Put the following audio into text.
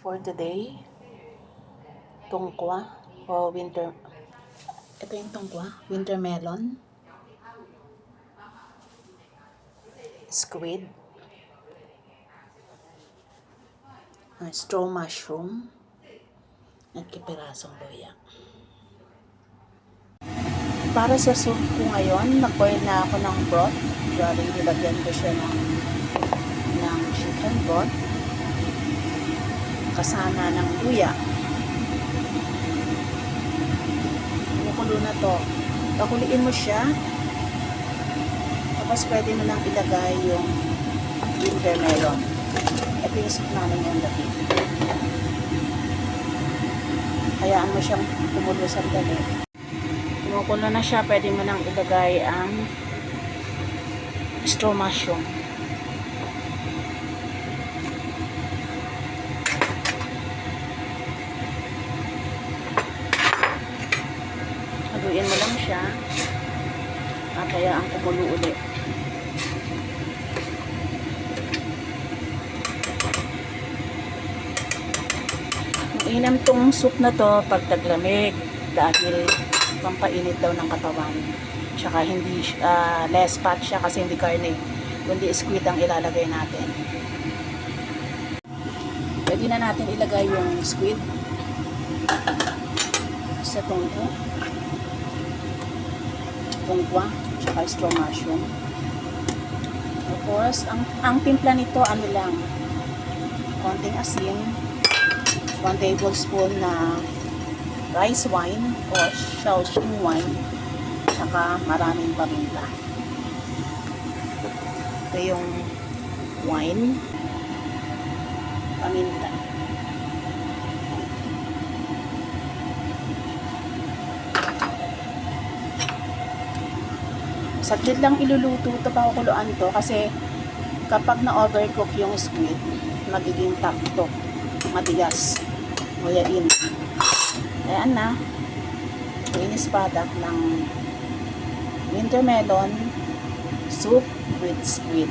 For today, tungkwa o winter. Ito yung tungkwa, winter melon, squid, straw mushroom, at kipirasong luya. Para sa soup ko ngayon, nag-boil na ako ng broth. Galing nilagyan ko siya ng chicken broth kasama ng luya. Kumukulo na to. Pakuliin mo siya. Tapos pwede mo nang ilagay yung winter melon. Ito yung soup namin yung gabi. Hayaan mo siyang kumulo sandali. Kumukulo na siya, pwede mo nang ilagay ang straw mushroom. Haluin mo lang siya at hayaan kumulo ulit. Mainam tong soup na to pag taglamig dahil pampainit daw ng katawan. Tsaka hindi less fat siya kasi hindi karne, kundi squid ang ilalagay natin. Pwede na natin ilagay yung squid sa tungkwa, tsaka straw mushroom. Tapos, ang timpla nito, ano lang, konting asin, 1 tablespoon na rice wine o Shaoxing wine, tsaka maraming paminta. Ito yung wine, paminta. Saglit lang iluluto ito, pakukuluan to kasi kapag na-overcook yung squid, magiging tough to, matigas, nguyain. Ayan na, finished product ng winter melon soup with squid.